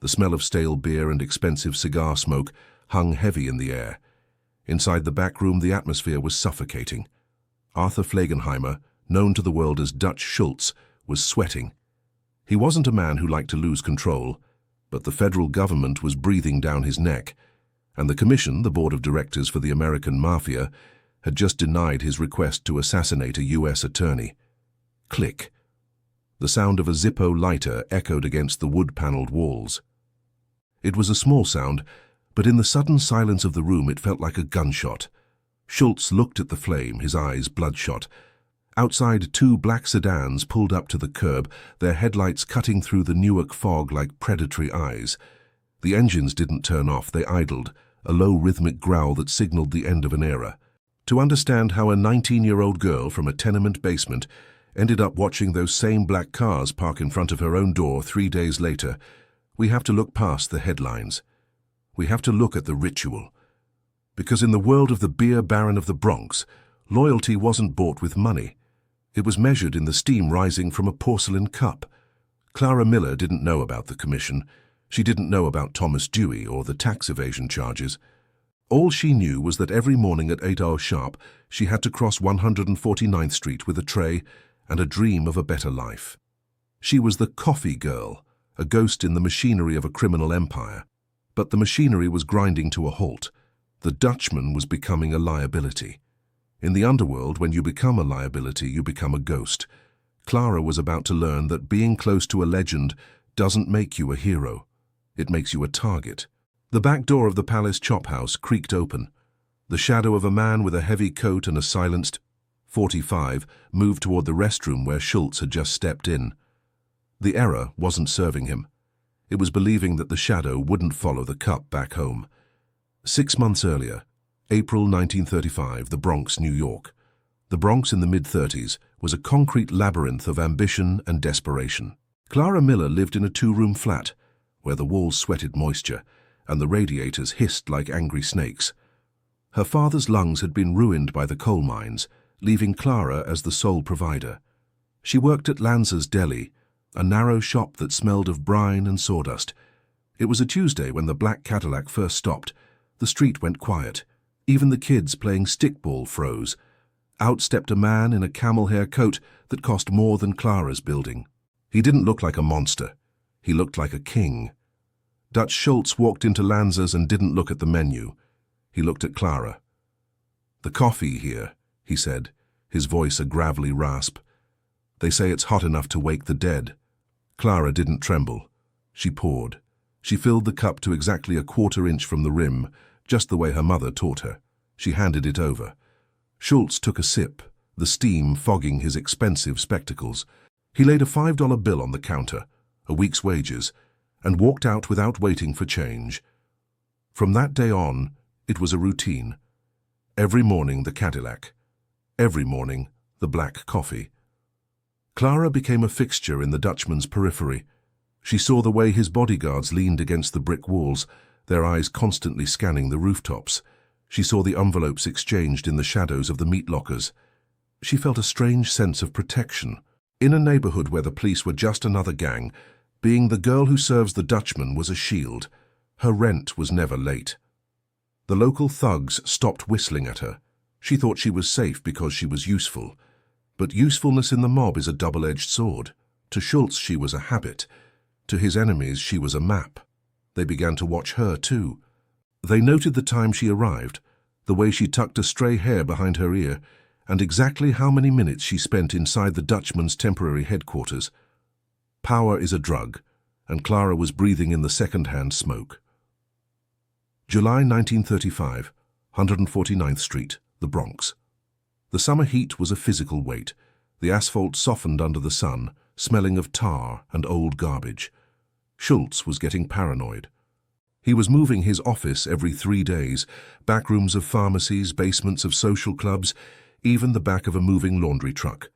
The smell of stale beer and expensive cigar smoke hung heavy in the air. Inside the back room, the atmosphere was suffocating. Arthur Flegenheimer, known to the world as Dutch Schultz, was sweating. He wasn't a man who liked to lose control, but the federal government was breathing down his neck, and the commission, the board of directors for the American Mafia, had just denied his request to assassinate a U.S. attorney. Click. The sound of a Zippo lighter echoed against the wood-paneled walls. It was a small sound, but in the sudden silence of the room it felt like a gunshot. Schultz looked at the flame, his eyes bloodshot. Outside, two black sedans pulled up to the curb, their headlights cutting through the Newark fog like predatory eyes. The engines didn't turn off, they idled, a low rhythmic growl that signaled the end of an era. To understand how a 19-year-old girl from a tenement basement ended up watching those same black cars park in front of her own door 3 days later, we have to look past the headlines. We have to look at the ritual. Because in the world of the beer baron of the Bronx, loyalty wasn't bought with money. It was measured in the steam rising from a porcelain cup. Clara Miller didn't know about the commission. She didn't know about Thomas Dewey or the tax evasion charges. All she knew was that every morning at 8 hours sharp, she had to cross 149th Street with a tray and a dream of a better life. She was the coffee girl, a ghost in the machinery of a criminal empire. But the machinery was grinding to a halt. The Dutchman was becoming a liability. In the underworld, when you become a liability, you become a ghost. Clara was about to learn that being close to a legend doesn't make you a hero. It makes you a target. The back door of the Palace Chop House creaked open. The shadow of a man with a heavy coat and a silenced 45 moved toward the restroom where Schultz had just stepped in. The error wasn't serving him. It was believing that the shadow wouldn't follow the cup back home. 6 months earlier, April 1935, the Bronx, New York. The Bronx in the mid-30s was a concrete labyrinth of ambition and desperation. Clara Miller lived in a 2-room flat, where the walls sweated moisture, and the radiators hissed like angry snakes. Her father's lungs had been ruined by the coal mines, leaving Clara as the sole provider. She worked at Lanza's Deli, a narrow shop that smelled of brine and sawdust. It was a Tuesday when the black Cadillac first stopped. The street went quiet. Even the kids playing stickball froze. Out stepped a man in a camel hair coat that cost more than Clara's building. He didn't look like a monster. He looked like a king. Dutch Schultz walked into Lanza's and didn't look at the menu. He looked at Clara. "The coffee here," he said, his voice a gravelly rasp. "They say it's hot enough to wake the dead." Clara didn't tremble. She poured. She filled the cup to exactly a 1/4 inch from the rim, just the way her mother taught her. She handed it over. Schultz took a sip, the steam fogging his expensive spectacles. He laid a $5 bill on the counter, a week's wages, and walked out without waiting for change. From that day on, it was a routine. Every morning the Cadillac. Every morning the black coffee. Clara became a fixture in the Dutchman's periphery. She saw the way his bodyguards leaned against the brick walls, their eyes constantly scanning the rooftops. She saw the envelopes exchanged in the shadows of the meat lockers. She felt a strange sense of protection. In a neighborhood where the police were just another gang, being the girl who serves the Dutchman was a shield. Her rent was never late. The local thugs stopped whistling at her. She thought she was safe because she was useful. But usefulness in the mob is a double-edged sword. To Schultz she was a habit. To his enemies she was a map. They began to watch her too. They noted the time she arrived, the way she tucked a stray hair behind her ear, and exactly how many minutes she spent inside the Dutchman's temporary headquarters. Power is a drug, and Clara was breathing in the second-hand smoke. July 1935, 149th Street, the Bronx. The summer heat was a physical weight. The asphalt softened under the sun, smelling of tar and old garbage. Schultz was getting paranoid. He was moving his office every 3 days, back rooms of pharmacies, basements of social clubs, even the back of a moving laundry truck.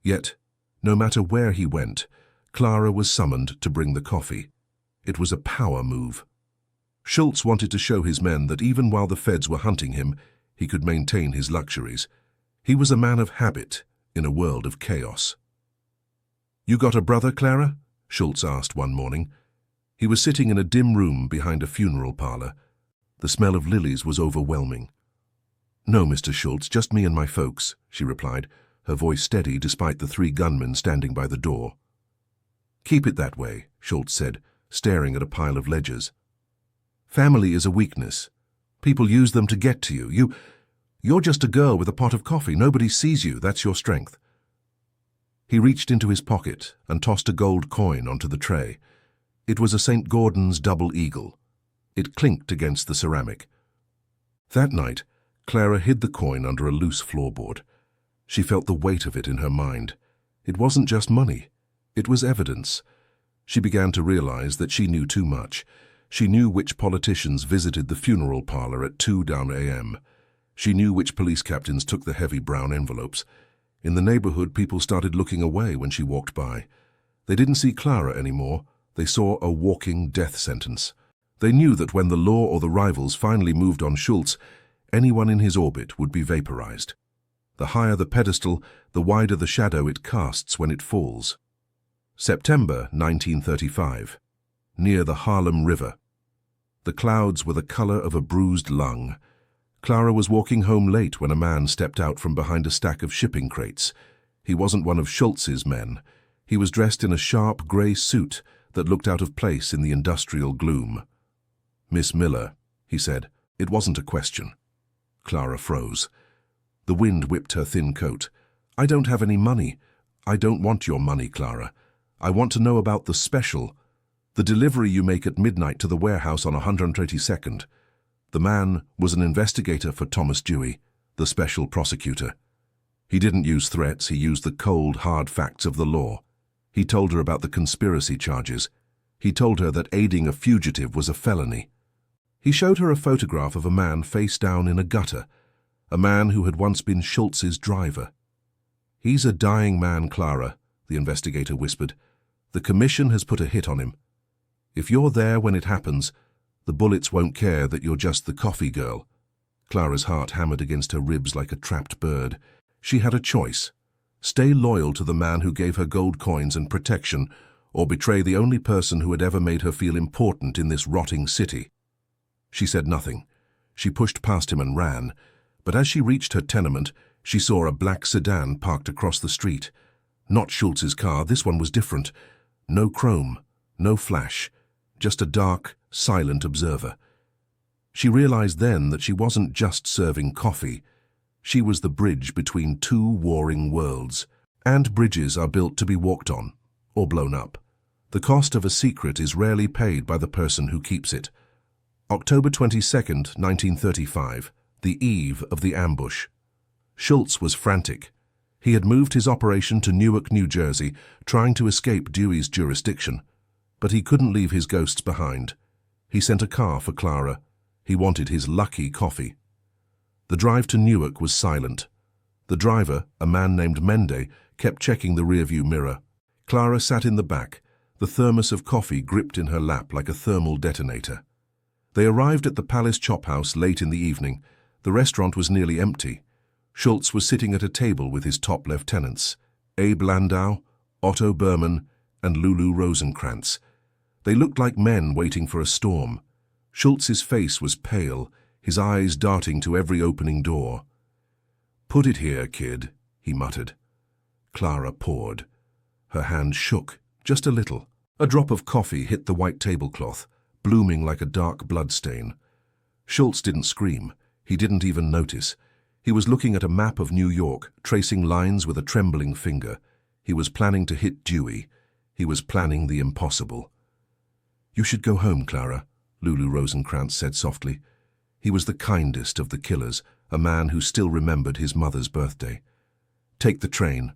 Yet, no matter where he went, Clara was summoned to bring the coffee. It was a power move. Schultz wanted to show his men that even while the feds were hunting him, he could maintain his luxuries. He was a man of habit in a world of chaos. "You got a brother, Clara?" Schultz asked one morning. He was sitting in a dim room behind a funeral parlor. The smell of lilies was overwhelming. "No, Mr. Schultz, just me and my folks," she replied, her voice steady despite the 3 gunmen standing by the door. "Keep it that way," Schultz said, staring at a pile of ledgers. "Family is a weakness. People use them to get to you. You're just a girl with a pot of coffee. Nobody sees you. That's your strength." He reached into his pocket and tossed a gold coin onto the tray. It was a St. Gordon's double eagle. It clinked against the ceramic. That night, Clara hid the coin under a loose floorboard. She felt the weight of it in her mind. It wasn't just money. It was evidence. She began to realize that she knew too much. She knew which politicians visited the funeral parlor at 2 down a.m. She knew which police captains took the heavy brown envelopes. In the neighborhood, people started looking away when she walked by. They didn't see Clara anymore. They saw a walking death sentence. They knew that when the law or the rivals finally moved on Schultz, anyone in his orbit would be vaporized. The higher the pedestal, the wider the shadow it casts when it falls. September 1935. Near the Harlem River. The clouds were the color of a bruised lung. Clara was walking home late when a man stepped out from behind a stack of shipping crates. He wasn't one of Schultz's men. He was dressed in a sharp gray suit that looked out of place in the industrial gloom. "Miss Miller," he said. It wasn't a question. Clara froze. The wind whipped her thin coat. "I don't have any money." "I don't want your money, Clara. I want to know about the special. The delivery you make at midnight to the warehouse on 132nd. The man was an investigator for Thomas Dewey, the special prosecutor. He didn't use threats, he used the cold, hard facts of the law. He told her about the conspiracy charges. He told her that aiding a fugitive was a felony. He showed her a photograph of a man face down in a gutter, a man who had once been Schultz's driver. "He's a dying man, Clara," the investigator whispered. "The commission has put a hit on him. If you're there when it happens, the bullets won't care that you're just the coffee girl." Clara's heart hammered against her ribs like a trapped bird. She had a choice: stay loyal to the man who gave her gold coins and protection, or betray the only person who had ever made her feel important in this rotting city. She said nothing. She pushed past him and ran, but as she reached her tenement, she saw a black sedan parked across the street. Not Schultz's car, this one was different. No chrome, no flash, just a dark, silent observer. She realized then that she wasn't just serving coffee. She was the bridge between 2 warring worlds. And bridges are built to be walked on, or blown up. The cost of a secret is rarely paid by the person who keeps it. October 22nd, 1935, the eve of the ambush. Schultz was frantic. He had moved his operation to Newark, New Jersey, trying to escape Dewey's jurisdiction. But he couldn't leave his ghosts behind. He sent a car for Clara. He wanted his lucky coffee. The drive to Newark was silent. The driver, a man named Mende, kept checking the rearview mirror. Clara sat in the back, the thermos of coffee gripped in her lap like a thermal detonator. They arrived at the Palace Chop House late in the evening. The restaurant was nearly empty. Schultz was sitting at a table with his top lieutenants, Abe Landau, Otto Berman, and Lulu Rosenkrantz. They looked like men waiting for a storm. Schultz's face was pale, his eyes darting to every opening door. "Put it here, kid," he muttered. Clara poured. Her hand shook, just a little. A drop of coffee hit the white tablecloth, blooming like a dark bloodstain. Schultz didn't scream. He didn't even notice. He was looking at a map of New York, tracing lines with a trembling finger. He was planning to hit Dewey. He was planning the impossible. "You should go home, Clara," Lulu Rosenkrantz said softly. He was the kindest of the killers, a man who still remembered his mother's birthday. "Take the train.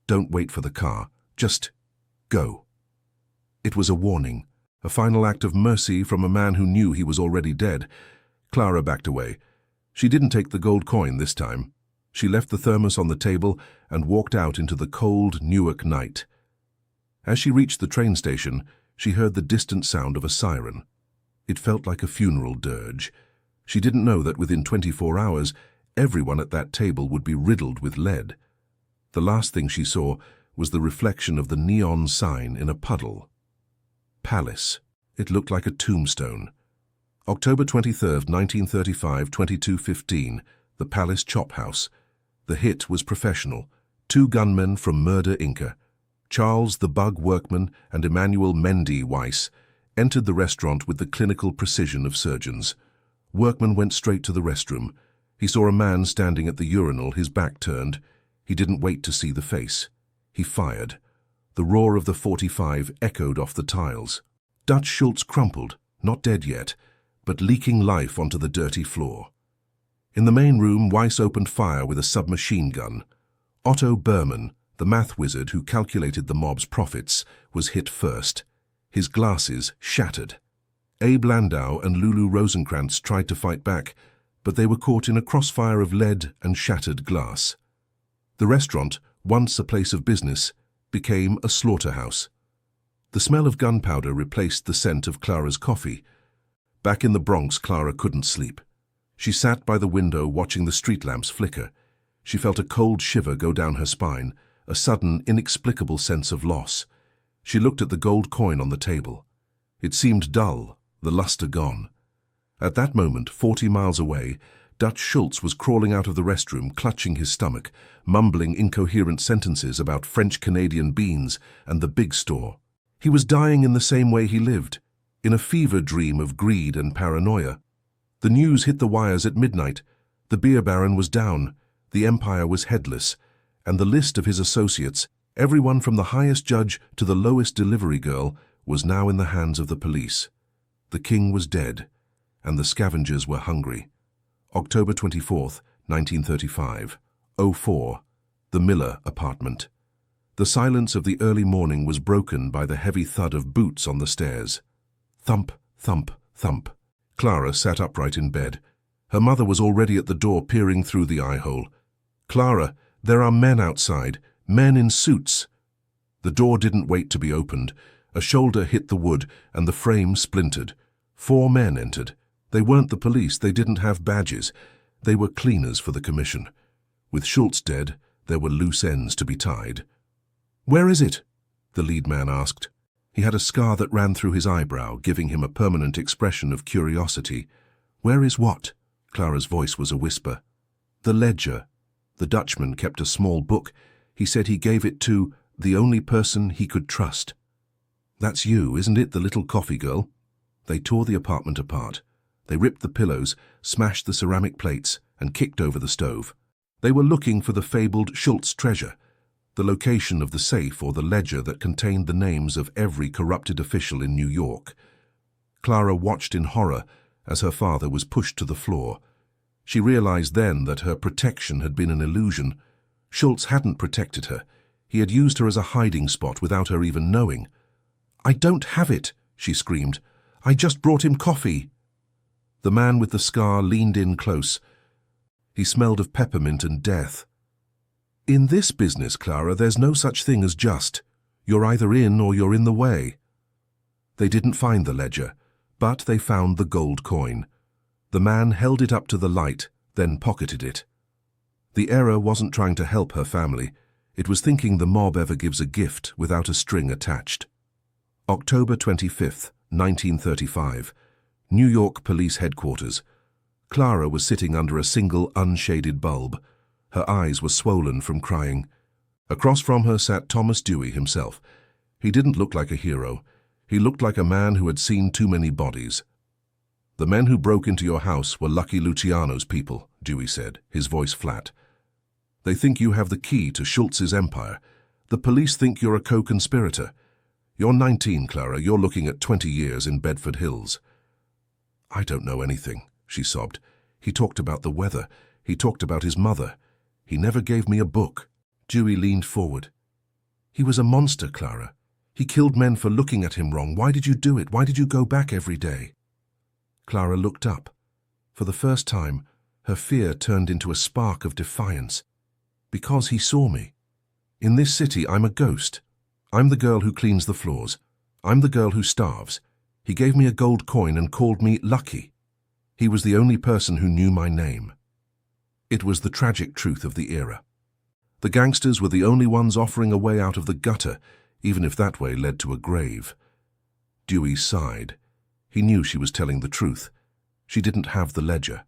Don't wait for the car. Just go." It was a warning, a final act of mercy from a man who knew he was already dead. Clara backed away. She didn't take the gold coin this time. She left the thermos on the table and walked out into the cold Newark night. As she reached the train station, she heard the distant sound of a siren. It felt like a funeral dirge. She didn't know that within 24 hours, everyone at that table would be riddled with lead. The last thing she saw was the reflection of the neon sign in a puddle. Palace. It looked like a tombstone. October 23, 1935, 22:15, the Palace Chop House. The hit was professional. 2 gunmen from Murder Inc., Charles the Bug Workman and Emmanuel Mendy Weiss, entered the restaurant with the clinical precision of surgeons. Workman went straight to the restroom. He saw a man standing at the urinal, his back turned. He didn't wait to see the face. He fired. The roar of the .45 echoed off the tiles. Dutch Schultz crumpled, not dead yet, but leaking life onto the dirty floor. In the main room, Weiss opened fire with a submachine gun. Otto Berman, the math wizard who calculated the mob's profits, was hit first. His glasses shattered. Abe Landau and Lulu Rosenkrantz tried to fight back, but they were caught in a crossfire of lead and shattered glass. The restaurant, once a place of business, became a slaughterhouse. The smell of gunpowder replaced the scent of Clara's coffee. Back in the Bronx, Clara couldn't sleep. She sat by the window watching the street lamps flicker. She felt a cold shiver go down her spine, a sudden, inexplicable sense of loss. She looked at the gold coin on the table. It seemed dull, the luster gone. At that moment, 40 miles away, Dutch Schultz was crawling out of the restroom, clutching his stomach, mumbling incoherent sentences about French-Canadian beans and the big store. He was dying in the same way he lived, in a fever dream of greed and paranoia. The news hit the wires at midnight. The beer baron was down, the empire was headless, and the list of his associates, everyone from the highest judge to the lowest delivery girl, was now in the hands of the police. The king was dead, and the scavengers were hungry. October 24, 1935, 04, the Miller apartment. The silence of the early morning was broken by the heavy thud of boots on the stairs. Thump, thump, thump. Clara sat upright in bed. Her mother was already at the door peering through the eye-hole. "Clara, there are men outside, men in suits." The door didn't wait to be opened. A shoulder hit the wood, and the frame splintered. 4 men entered. They weren't the police, they didn't have badges. They were cleaners for the commission. With Schultz dead, there were loose ends to be tied. "Where is it?" the lead man asked. He had a scar that ran through his eyebrow, giving him a permanent expression of curiosity. "Where is what?" Clara's voice was a whisper. "The ledger." The Dutchman kept a small book. He said he gave it to the only person he could trust. "That's you, isn't it, the little coffee girl?" They tore the apartment apart. They ripped the pillows, smashed the ceramic plates, and kicked over the stove. They were looking for the fabled Schultz treasure, the location of the safe or the ledger that contained the names of every corrupted official in New York. Clara watched in horror as her father was pushed to the floor. She realized then that her protection had been an illusion. Schultz hadn't protected her. He had used her as a hiding spot without her even knowing. "I don't have it," she screamed. "I just brought him coffee." The man with the scar leaned in close. He smelled of peppermint and death. "In this business, Clara, there's no such thing as just. You're either in or you're in the way." They didn't find the ledger, but they found the gold coin. The man held it up to the light, then pocketed it. The error wasn't trying to help her family. It was thinking the mob ever gives a gift without a string attached. October 25, 1935, New York Police Headquarters. Clara was sitting under a single unshaded bulb. Her eyes were swollen from crying. Across from her sat Thomas Dewey himself. He didn't look like a hero. He looked like a man who had seen too many bodies. "The men who broke into your house were Lucky Luciano's people," Dewey said, his voice flat. "They think you have the key to Schultz's empire. The police think you're a co-conspirator. You're 19, Clara. You're looking at 20 years in Bedford Hills." "I don't know anything," she sobbed. "He talked about the weather. He talked about his mother. He never gave me a book." Dewey leaned forward. "He was a monster, Clara. He killed men for looking at him wrong. Why did you do it? Why did you go back every day?" Clara looked up. For the first time, her fear turned into a spark of defiance. "Because he saw me. In this city, I'm a ghost. I'm the girl who cleans the floors. I'm the girl who starves. He gave me a gold coin and called me Lucky. He was the only person who knew my name." It was the tragic truth of the era. The gangsters were the only ones offering a way out of the gutter, even if that way led to a grave. Dewey sighed. He knew she was telling the truth. She didn't have the ledger.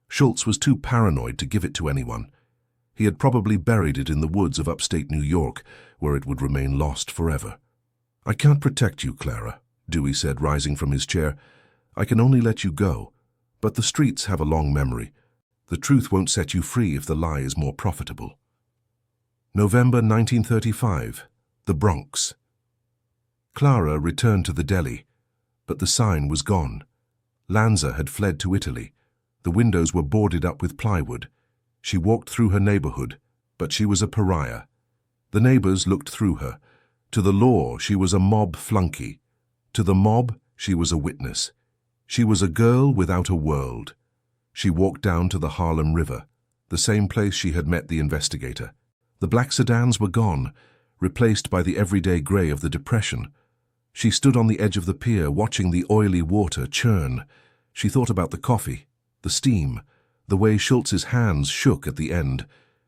Schultz was too paranoid to give it to anyone. He had probably buried it in the woods of upstate New York, where it would remain lost forever. "I can't protect you, Clara," Dewey said, rising from his chair. "I can only let you go. But the streets have a long memory. The truth won't set you free if the lie is more profitable." November 1935. The Bronx. Clara returned to the deli, but the sign was gone. Lanza had fled to Italy. The windows were boarded up with plywood. She walked through her neighborhood, but she was a pariah. The neighbors looked through her. To the law, she was a mob flunky. To the mob, she was a witness. She was a girl without a world. She walked down to the Harlem River, the same place she had met the investigator. The black sedans were gone, replaced by the everyday gray of the Depression. She stood on the edge of the pier, watching the oily water churn. She thought about the coffee, the steam, the way Schultz's hands shook at the end.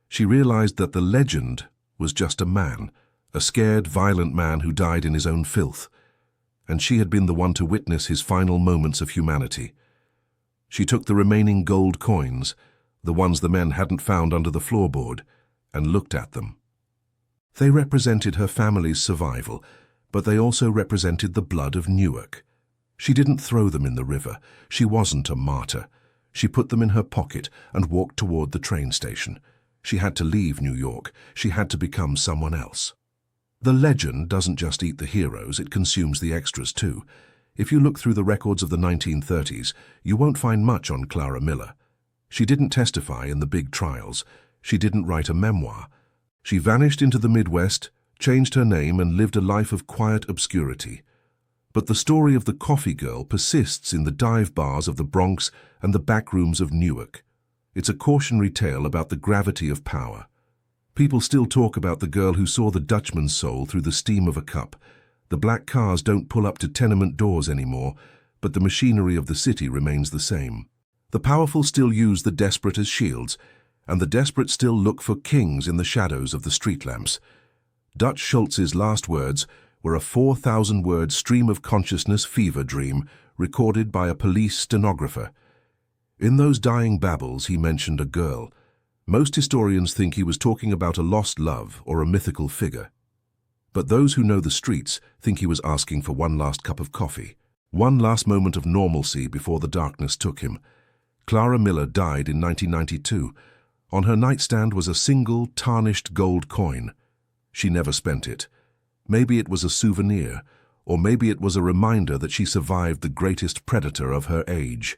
She realized that the legend was just a man, a scared, violent man who died in his own filth. And she had been the one to witness his final moments of humanity. She took the remaining gold coins, the ones the men hadn't found under the floorboard, and looked at them. They represented her family's survival, but they also represented the blood of Newark. She didn't throw them in the river. She wasn't a martyr. She put them in her pocket and walked toward the train station. She had to leave New York. She had to become someone else. The legend doesn't just eat the heroes, it consumes the extras too. If you look through the records of the 1930s, you won't find much on Clara Miller. She didn't testify in the big trials. She didn't write a memoir. She vanished into the Midwest, changed her name, and lived a life of quiet obscurity. But the story of the coffee girl persists in the dive bars of the Bronx and the back rooms of Newark. It's a cautionary tale about the gravity of power. People still talk about the girl who saw the Dutchman's soul through the steam of a cup. The black cars don't pull up to tenement doors anymore, but the machinery of the city remains the same. The powerful still use the desperate as shields, and the desperate still look for kings in the shadows of the street lamps. Dutch Schultz's last words were a 4,000-word stream of consciousness fever dream recorded by a police stenographer. In those dying babbles, he mentioned a girl. Most historians think he was talking about a lost love or a mythical figure. But those who know the streets think he was asking for one last cup of coffee, one last moment of normalcy before the darkness took him. Clara Miller died in 1992. On her nightstand was a single, tarnished gold coin. She never spent it. Maybe it was a souvenir, or maybe it was a reminder that she survived the greatest predator of her age.